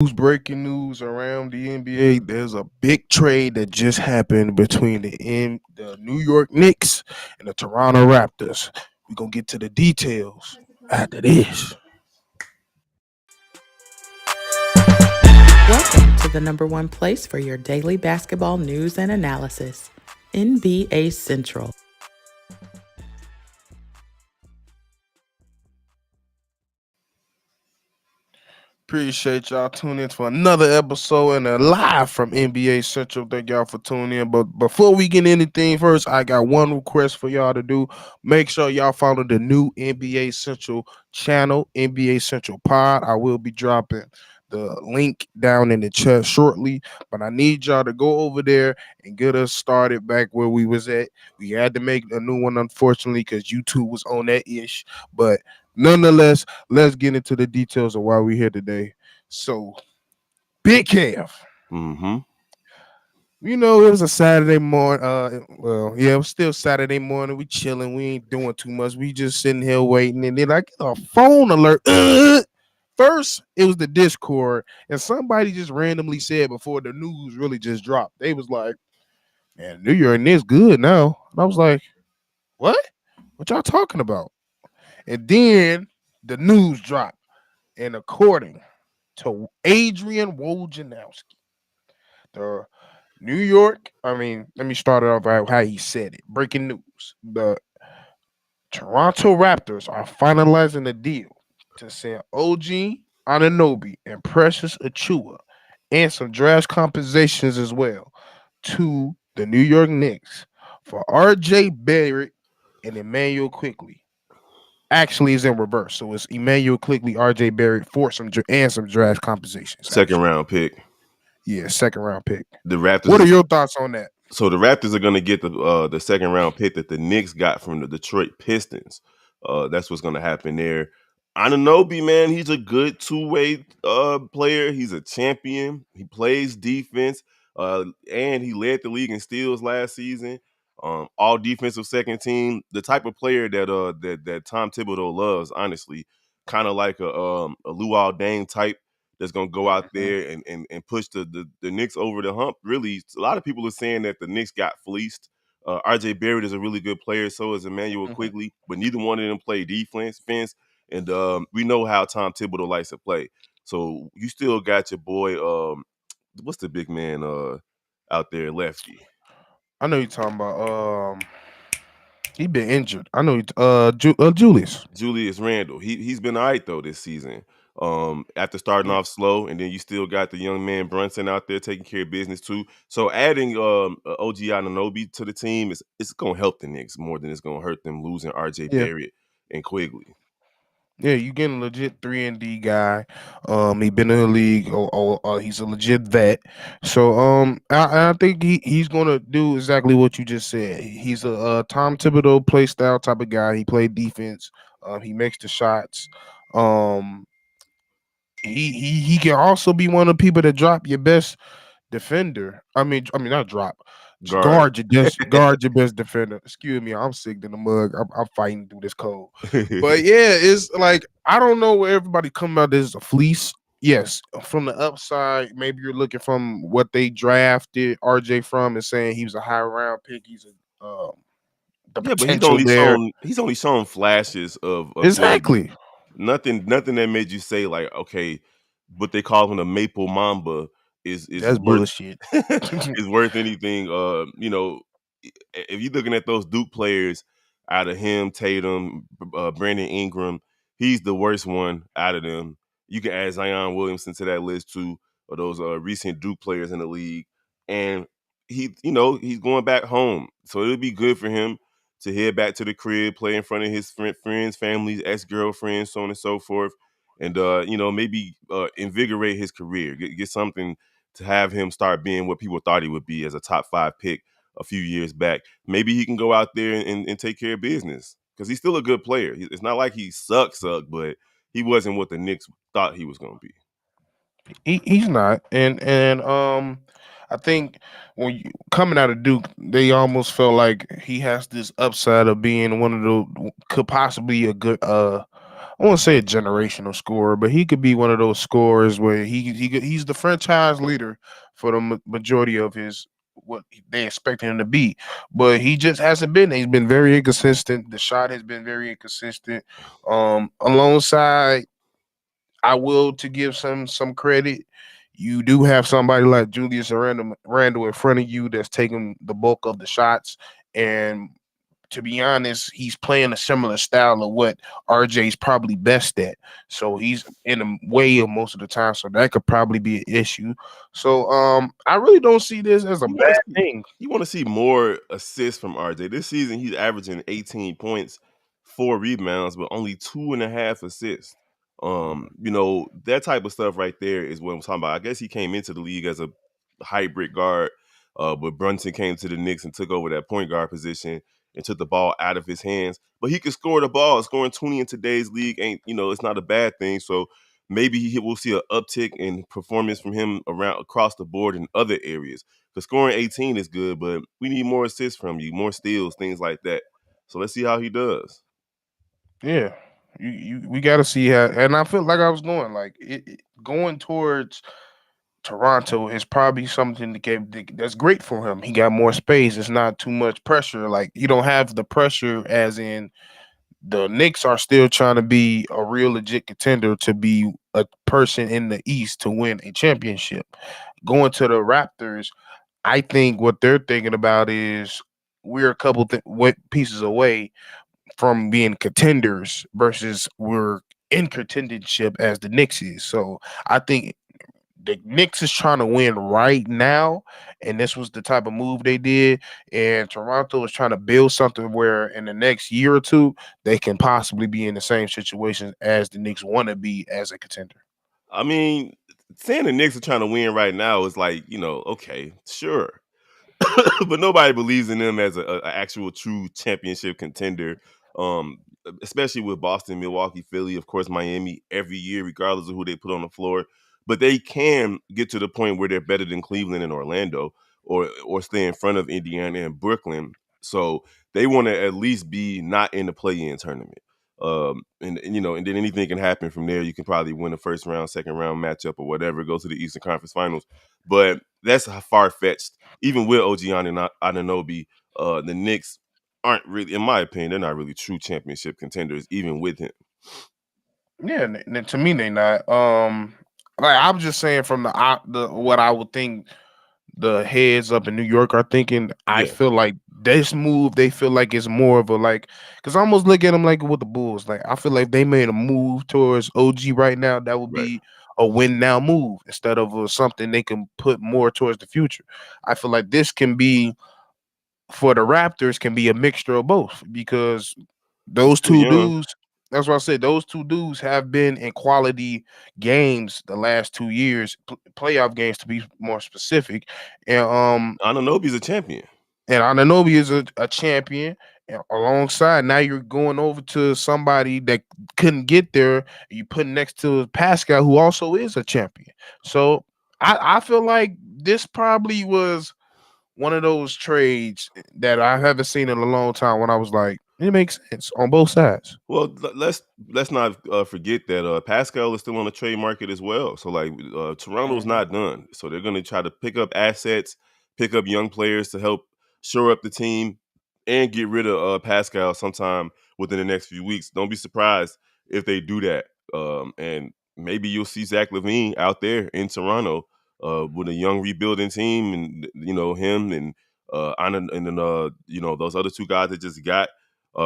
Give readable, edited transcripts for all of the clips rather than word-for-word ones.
Breaking news around the NBA. There's a big trade that just happened between the New York Knicks and the Toronto Raptors. We're going to get to the details after this. Welcome to the number one place for your daily basketball news and analysis, NBA Central. Appreciate y'all tuning in for another episode and a live from NBA Central. Thank y'all for tuning in. But before we get anything first, I got one request for y'all to do. Make sure y'all follow the new NBA Central channel, NBA Central Pod. I will be dropping the link down in the chat shortly. But I need y'all to go over there and get us started back where we was at. We had to make a new one, unfortunately, because YouTube was on that ish. But nonetheless, let's get into the details of why we're here today. So, Big Kev. Mm-hmm. It was a Saturday morning. It was still Saturday morning. We chilling. We ain't doing too much. We just sitting here waiting. And then I get a phone alert. First, it was the Discord. And somebody just randomly said before the news really just dropped. They was like, man, New York Knicks good now. And I was like, what? What y'all talking about? And then the news dropped. And according to Adrian Wojnarowski, the New York, let me start it off how he said it. Breaking news. The Toronto Raptors are finalizing a deal to send OG Anunoby and Precious Achua and some draft compensations as well to the New York Knicks for RJ Barrett and Immauel Quickley. Actually, it's in reverse. So it's Immauel Quickley, RJ Barrett for some draft compensations. Second round pick. Yeah, second round pick. The Raptors. What are your thoughts on that? So the Raptors are going to get the second round pick that the Knicks got from the Detroit Pistons. That's what's going to happen there. Anunoby, man, he's a good two-way player. He's a champion. He plays defense, and he led the league in steals last season. All defensive second team. The type of player that Tom Thibodeau loves, honestly, kind of like a Luol Deng type that's going to go out there and push the Knicks over the hump. Really, a lot of people are saying that the Knicks got fleeced. RJ Barrett is a really good player. So is Immauel Quickley, but neither one of them play defense. And we know how Tom Thibodeau likes to play. So you still got your boy, what's the big man out there, lefty? I know you're talking about he been injured. I know Julius. Julius Randle. He's been all right though this season. After starting off slow, and then you still got the young man Brunson out there taking care of business too. So adding OG Anunoby to the team it's gonna help the Knicks more than it's gonna hurt them losing RJ Yeah. Barrett and Quickley. Yeah, you getting a legit 3-and-D guy. He been in the league. He's a legit vet. So I think he's gonna do exactly what you just said. He's a Tom Thibodeau play style type of guy. He played defense. He makes the shots. He can also be one of the people that drop your best defender. Not drop. Guard. Guard your best defender. Excuse me, I'm sick in the mug. I'm fighting through this cold. But yeah, it's like I don't know where everybody come out. This is a fleece. Yes, from the upside, maybe you're looking from what they drafted RJ from and saying he was a high round pick. He's the Yeah, but potential there. he's only shown flashes of ability. Exactly. Nothing that made you say like, okay, what they call him a maple mamba is That's worth bullshit. is worth anything. If you're looking at those Duke players out of him, Tatum, Brandon Ingram, he's the worst one out of them. You can add Zion Williamson to that list too, of those recent Duke players in the league. And he's going back home. So it'll be good for him to head back to the crib, play in front of his friends, families, ex-girlfriends, so on and so forth. And, maybe invigorate his career, get something to have him start being what people thought he would be as a top 5 pick a few years back. Maybe he can go out there and take care of business because he's still a good player. It's not like he sucked, but he wasn't what the Knicks thought he was going to be. He's not, and I think when coming out of Duke, they almost felt like he has this upside of being one of the could possibly a good I won't say a generational scorer, but he could be one of those scorers where he's the franchise leader for the majority of his what they expect him to be. But he just hasn't been. He's been very inconsistent. The shot has been very inconsistent. Alongside, I will to give some credit. You do have somebody like Julius Randle in front of you that's taking the bulk of the shots, and to be honest, he's playing a similar style of what RJ's probably best at. So he's in the way of most of the time. So that could probably be an issue. So I really don't see this as a You want bad to see thing. you want to see more assists from RJ. This season he's averaging 18 points, 4 rebounds, but only 2.5 assists. That type of stuff right there is what I'm talking about. I guess he came into the league as a hybrid guard, but Brunson came to the Knicks and took over that point guard position and took the ball out of his hands. But he could score the ball. Scoring 20 in today's league ain't, it's not a bad thing. So maybe we'll see an uptick in performance from him around across the board in other areas. Because scoring 18 is good, but we need more assists from you, more steals, things like that. So let's see how he does. Yeah. We got to see how, and I feel like I was going like going towards Toronto is probably something that's great for him. He got more space. It's not too much pressure. Like you don't have the pressure as in the Knicks are still trying to be a real legit contender to be a person in the East to win a championship. Going to the Raptors, I think what they're thinking about is we're a couple what pieces away from being contenders versus we're in contendership as the Knicks is. So I think the Knicks is trying to win right now, and this was the type of move they did. And Toronto is trying to build something where in the next year or two they can possibly be in the same situation as the Knicks want to be as a contender. I mean, saying the Knicks are trying to win right now is like, okay, sure. But nobody believes in them as a actual true championship contender. Especially with Boston, Milwaukee, Philly, of course, Miami every year, regardless of who they put on the floor. But they can get to the point where they're better than Cleveland and Orlando, or stay in front of Indiana and Brooklyn. So they want to at least be not in the play-in tournament. And then anything can happen from there. You can probably win a first round, second round matchup or whatever, go to the Eastern Conference Finals. But that's far fetched. Even with OG Anunoby, the Knicks aren't really, in my opinion, they're not really true championship contenders, even with him. Yeah, to me they not. Like I'm just saying from the what I would think the heads up in New York are thinking. I Yeah, feel like this move, they feel like it's more of a like, because I almost look at them like with the Bulls. Like I feel like they made a move towards OG right now. That would right. be a win now move instead of something they can put more towards the future. I feel like this can be for the Raptors can be a mixture of both because He's those still two young. dudes. That's what I said. Those two dudes have been in quality games the last 2 years, playoff games to be more specific, and Anunoby's a champion. Anunoby is a champion. And alongside, now you're going over to somebody that couldn't get there. You put next to Pascal, who also is a champion. So I feel like this probably was one of those trades that I haven't seen in a long time. When I was like, it makes sense on both sides. Well, let's not forget that Pascal is still on the trade market as well. So like Toronto's Mhm. not done. So they're going to try to pick up assets, pick up young players to help shore up the team, and get rid of Pascal sometime within the next few weeks. Don't be surprised if they do that. And maybe you'll see Zach LaVine out there in Toronto with a young rebuilding team, and him and those other two guys that just got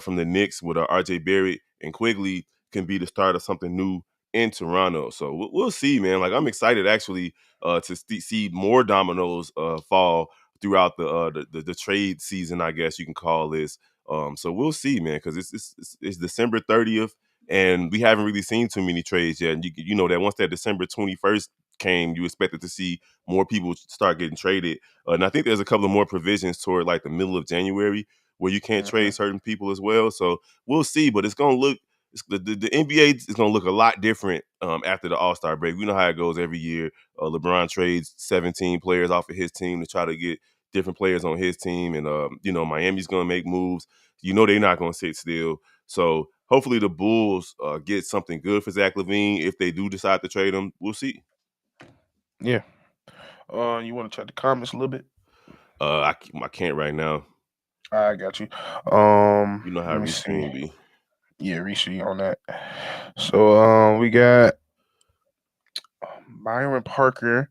from the Knicks with RJ Barret and Quickley can be the start of something new in Toronto. So we'll see, man. Like I'm excited actually to see more dominoes fall throughout the trade season, I guess you can call this. So we'll see, man, because it's December 30th, and we haven't really seen too many trades yet. And you know that once that December 21st came, you expected to see more people start getting traded. And I think there's a couple of more provisions toward like the middle of January where you can't trade Mhm. certain people as well. So we'll see, but it's going to look the NBA is going to look a lot different after the All-Star break. We know how it goes every year. LeBron trades 17 players off of his team to try to get different players on his team, and Miami's going to make moves. They're not going to sit still. So hopefully the Bulls get something good for Zach LaVine. If they do decide to trade him, we'll see. Yeah. You want to check the comments a little bit? I can't right now. I got you. You know how Let me see. Restream be. Yeah, Rishi on that. So we got Byron Parker.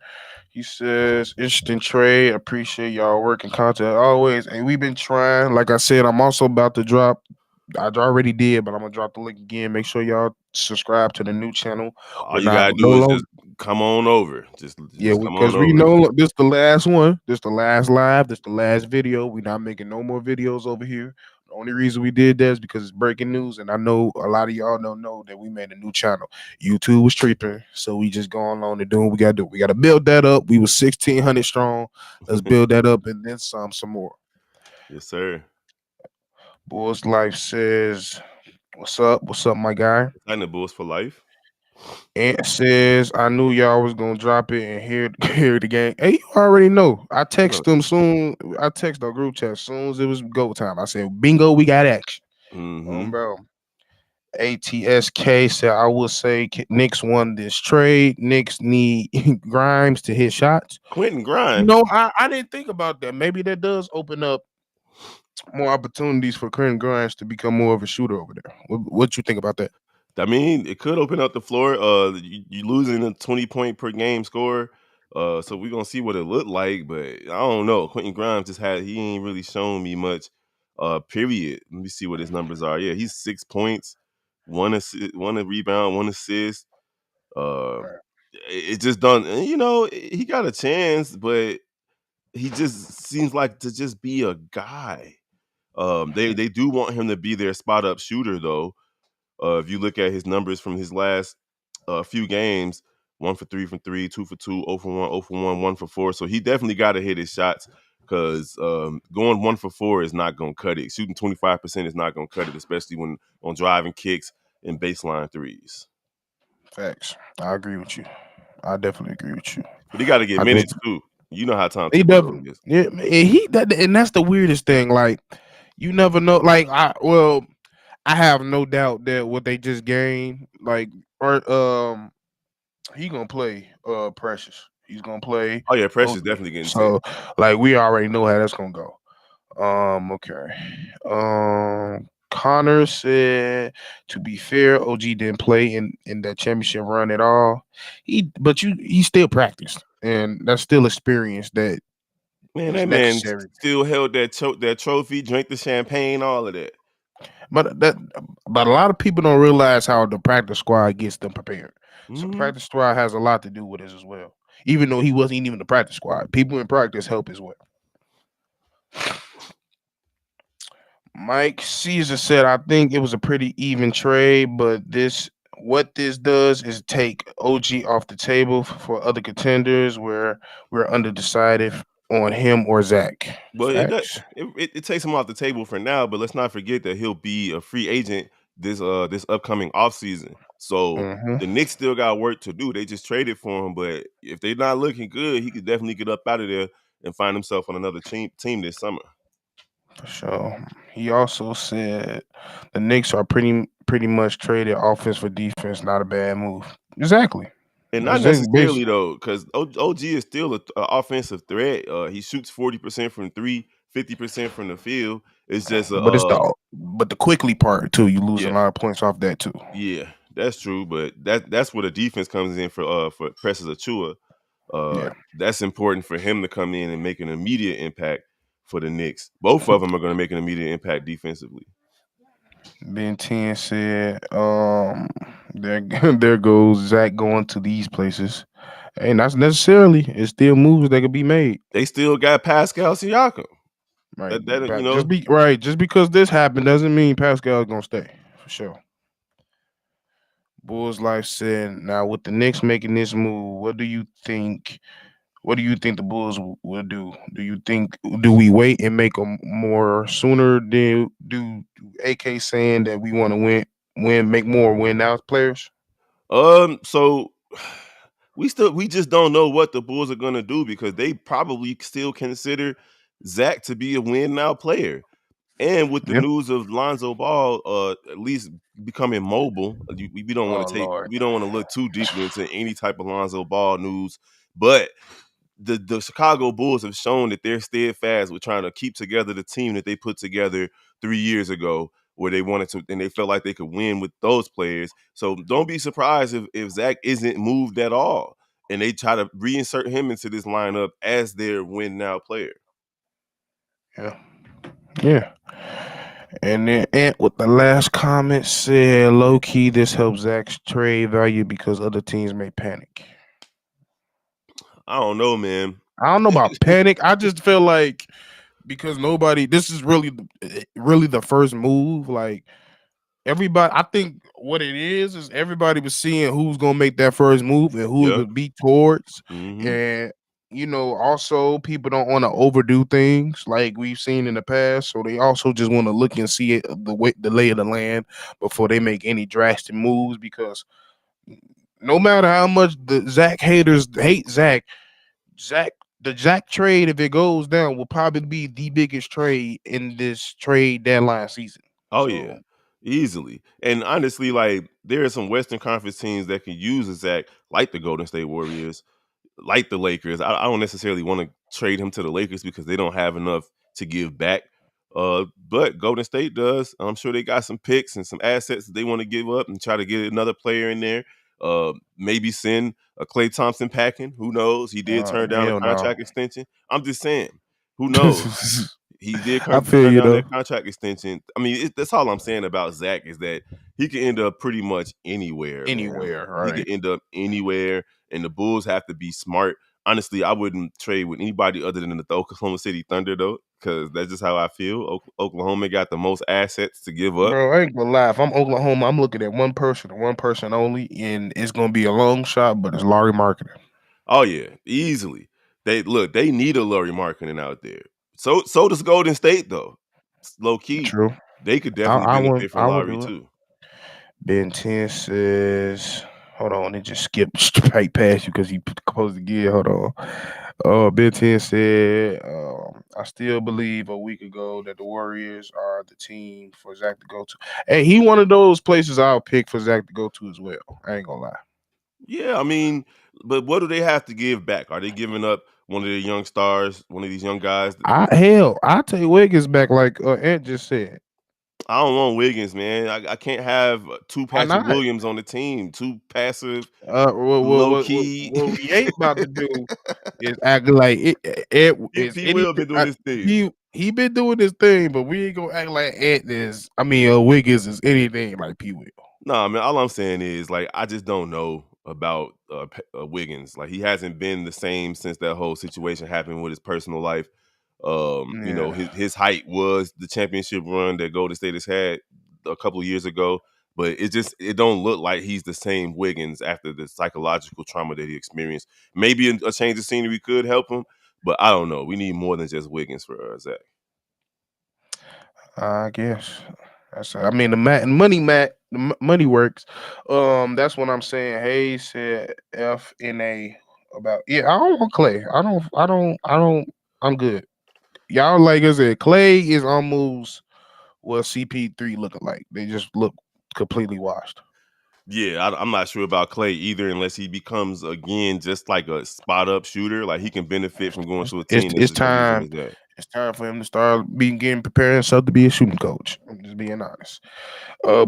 He says, interesting trade. Appreciate y'all working content always. And we've been trying. Like I said, I'm also about to drop. I already did, but I'm gonna drop the link again. Make sure y'all subscribe to the new channel. All We're you not gotta no do is longer. just come on over. Yeah, Just come on because we over. know this the last one. This the last live. This the last video. We're not making no more videos over here. The only reason we did that is because it's breaking news, and I know a lot of y'all don't know that we made a new channel. YouTube was tripping, so we just going on and doing what we gotta do. We gotta build that up. We was 1,600 strong. Let's build that up and then some more. Yes, sir. Bulls Life says, "What's up? What's up, my guy?" Sign the Bulls for life. Ant says, I knew y'all was gonna drop it and hear hear the game. Hey, you already know. I text them soon. I text our group chat soon as it was go time. I said, bingo, we got action. Mm-hmm. Bro. ATSK said, I will say Knicks won this trade. Knicks need Grimes to hit shots. Quentin You Grimes. know, I didn't think about that. Maybe that does open up more opportunities for Quentin Grimes to become more of a shooter over there. What you think about that? I mean, it could open up the floor. You losing a 20-point per game score. So we're gonna see what it looked like, but I don't know. Quentin Grimes he ain't really shown me much. Period. Let me see what his numbers are. Yeah, he's 6 points, one assist, one rebound, one assist. Uh, Right. it just done. You know, he got a chance, but he just seems like to just be a guy. They do want him to be their spot up shooter though. If you look at his numbers from his last few games, 1 for 3 from three, 2 for 2, 0 for 1, 0 for 1, 1 for 4. So he definitely got to hit his shots because going 1 for 4 is not going to cut it. Shooting 25% is not going to cut it, especially when on driving kicks and baseline threes. Facts. I agree with you. I definitely agree with you. But he got to get I did. minutes too. You know how Tom He Thibodeau definitely, is. yeah, and that's the weirdest thing. Like, you never know. Like, I have no doubt that what they just gained, like, or he gonna play Precious. He's gonna play Oh yeah, Precious OG. definitely getting 10. So, like, we already know how that's gonna go. Okay. Connor said, to be fair, OG didn't play in that championship run at all. He still practiced, and that's still experience that Man, is that man necessary. still held that trophy, drank the champagne, all of that. But a lot of people don't realize how the practice squad gets them prepared. So Hmm. practice squad has a lot to do with it as well. Even though he wasn't even the practice squad, people in practice help as well. Mike Caesar said, I think it was a pretty even trade, but this does is take OG off the table for other contenders where we're undecided on him or Zach. Well, Facts. it takes him off the table for now, but let's not forget that he'll be a free agent this upcoming offseason. So Hmm. the Knicks still got work to do. They just traded for him, but if they're not looking good, he could definitely get up out of there and find himself on another team this summer. For sure. He also said the Knicks are pretty much traded offense for defense. Not a bad move. Exactly. And not Exactly. necessarily though, because OG is still a offensive threat. He shoots 40% from three, 50% from the field. It's just But the quickly part too. You lose a yeah. lot of points off that too. Yeah, that's true, but that's where the defense comes in for Precious Achua. Yeah. That's important for him to come in and make an immediate impact for the Knicks. Both of them are going to make an immediate impact defensively. Ben 10 said, there there goes Zach going to these places. And that's necessarily it's still moves that could be made. They still got Pascal Siakam. Right. That you But know just because this happened doesn't mean Pascal's gonna stay. For sure. Bulls Life said, now with the Knicks making this move, what do you think? What do you think the Bulls will do? Do we wait and make them more sooner? Do AK saying that we want to make more win now players? so we just don't know what the Bulls are going to do because they probably still consider Zach to be a win now player. And with the Yep. news of Lonzo Ball, at least becoming mobile, we don't want Oh to Lord. look too deeply into any type of Lonzo Ball news, but the Chicago Bulls have shown that they're steadfast with trying to keep together the team that they put together 3 years ago, where they wanted to, and they felt like they could win with those players. So don't be surprised if Zach isn't moved at all, and they try to reinsert him into this lineup as their win now player. Yeah. Yeah. And then Ant with the last comment said, low key, this helps Zach's trade value because other teams may panic. I don't know, man. I don't know about panic. I just feel like because this is really the first move. Like everybody, I think what it is everybody was seeing who's gonna make that first move and who it Yeah. would be towards. Hmm. And also people don't want to overdo things like we've seen in the past. So they also just want to look and see the lay of the land before they make any drastic moves because no matter how much the Zach haters hate Zach, the Zach trade, if it goes down, will probably be the biggest trade in this trade deadline season. Oh yeah, So easily. And honestly, like there are some Western Conference teams that can use a Zach, like the Golden State Warriors, like the Lakers. I don't necessarily want to trade him to the Lakers because they don't have enough to give back. But Golden State does. I'm sure they got some picks and some assets that they want to give up and try to get another player in there. Maybe send a Klay Thompson packing. Who knows? He did turn down a hell no. contract extension. I'm just saying. Who knows? He did I feel turn you down though. that contract extension. I mean, that's all I'm saying about Zach is that he can end up pretty much anywhere, man. Anywhere, He could right? end up anywhere, and the Bulls have to be smart. Honestly, I wouldn't trade with anybody other than the Oklahoma City Thunder, though, because that's just how I feel. Oklahoma got the most assets to give up. Bro, I ain't gonna lie. If I'm Oklahoma, I'm looking at one person and one person only, and it's gonna be a long shot, but it's Laurie Marketing. Oh yeah, easily. They need a Laurie Markkinen out there. So does Golden State, though. Low key, True. they could I, definitely I would benefit from I would Lowry do it. too. Ben 10 says, hold on, it just skipped straight past you because he supposed to get. Hold on. Ben 10 said, I still believe a week ago that the Warriors are the team for Zach to go to. Hey, he one of those places I'll pick for Zach to go to as well. I ain't gonna lie. Yeah, I mean, but what do they have to give back? Are they giving up one of their young stars, one of these young guys? I'll take Wiggins back like Ant just said. I don't want Wiggins, man. I can't have two Why Patrick not? Williams on the team, too passive, Uh, what, what, low what, what key. what we ain't about to do is act like it is P. Will anything. been doing his thing. He been doing his thing, but we ain't gonna act like Ant is. I mean, Wiggins is anything like P. Will. Nah, man. All I'm saying is, like, I just don't know about Wiggins. Like, he hasn't been the same since that whole situation happened with his personal life. Yeah, His height was the championship run that Golden State has had a couple of years ago, but it don't look like he's the same Wiggins after the psychological trauma that he experienced. Maybe a change of scenery could help him, but I don't know. We need more than just Wiggins for Zach. I guess. I mean, money works. That's what I'm saying. Hayes said FNA about I don't want Clay. I'm good. Y'all like I said, Clay is almost what CP3 looking like. They just look completely washed. Yeah, I'm not sure about Clay either, unless he becomes again just like a spot up shooter. Like he can benefit from going It's, to a it's team that's it's just going to use him time. as that. It's time for him to start getting preparing himself to be a shooting coach. I'm just being honest.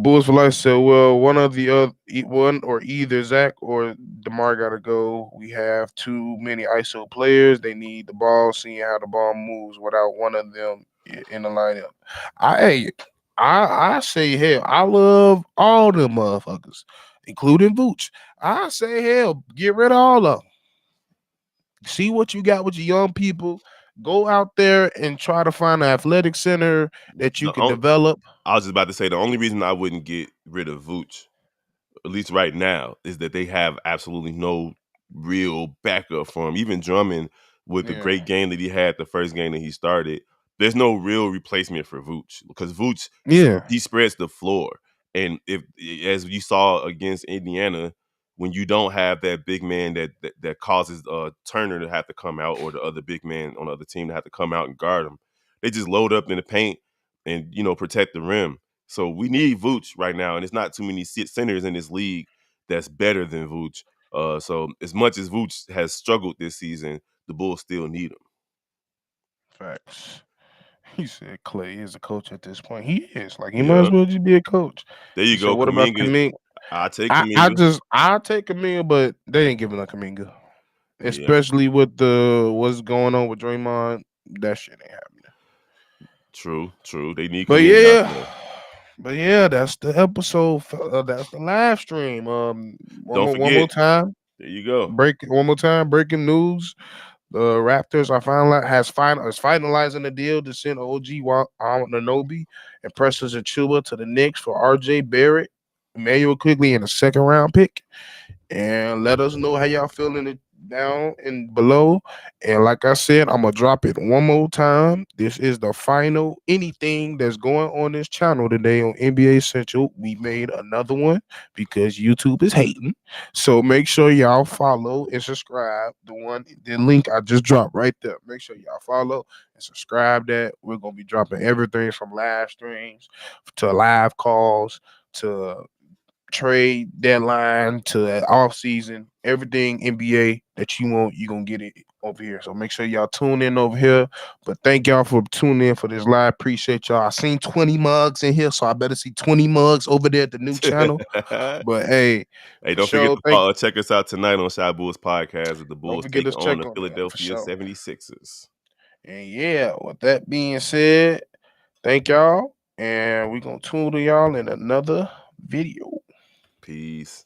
Bulls for life said, well, one of the other, one or either Zach or DeMar got to go. We have too many ISO players. They need the ball, seeing how the ball moves without one of them in the lineup. I I say hell. I love all them motherfuckers, including Vooch. I say hell, get rid of all of them. See what you got with your young people. Go out there and try to find an athletic center that you The can on- develop. I was just about to say the only reason I wouldn't get rid of Vooch, at least right now, is that they have absolutely no real backup for him. Even Drummond, with the Yeah. great game that he had the first game that he started, there's no real replacement for Vooch because Vooch Yeah. he spreads the floor, and if as you saw against Indiana, when you don't have that big man that causes Turner to have to come out or the other big man on the other team to have to come out and guard him, they just load up in the paint. and protect the rim. So we need Vooch right now, and it's not too many centers in this league that's better than Vooch. So as much as Vooch has struggled this season, the Bulls still need him. Facts. He said Clay is a coach at this point. He is. Like, he might as Yeah, well just be a coach. there He you said, go, what about Kuminga. Kaminga? I'll take Kuminga. I'll take Kaminga, but they ain't giving up Kaminga. Yeah, Especially with what's going on with Draymond. That shit ain't happening. true. They need But Kuminga out there. that's the episode. That's the live stream. Don't One more forget. time. There you go. One more time. Breaking news: the Raptors are is finalizing the deal to send OG Anunoby and Precious Achiuwa to the Knicks for RJ Barret, Immauel Quickley, and a second round pick. And let us know how y'all feeling it down and below. And like I said, I'm gonna drop it one more time. This is the final anything that's going on this channel today on NBA Central. We made another one because YouTube is hating. So make sure y'all follow and subscribe. The link I just dropped right there. Make sure y'all follow and subscribe. That we're gonna be dropping everything from live streams to live calls to trade deadline to off season, everything NBA that you want, you're gonna get it over here. So make sure y'all tune in over here. But thank y'all for tuning in for this live. Appreciate y'all. I seen 20 mugs in here, so I better see 20 mugs over there at the new channel. But hey, Hey, for don't forget sure, to check us out tonight on Shy Bulls Podcast as the don't Bulls forget take to on check the on them for Philadelphia sure. 76ers. And yeah, with that being said, thank y'all. And we're gonna tune to y'all in another video. Peace.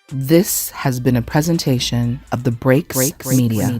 This has been a presentation of the Breaks Media.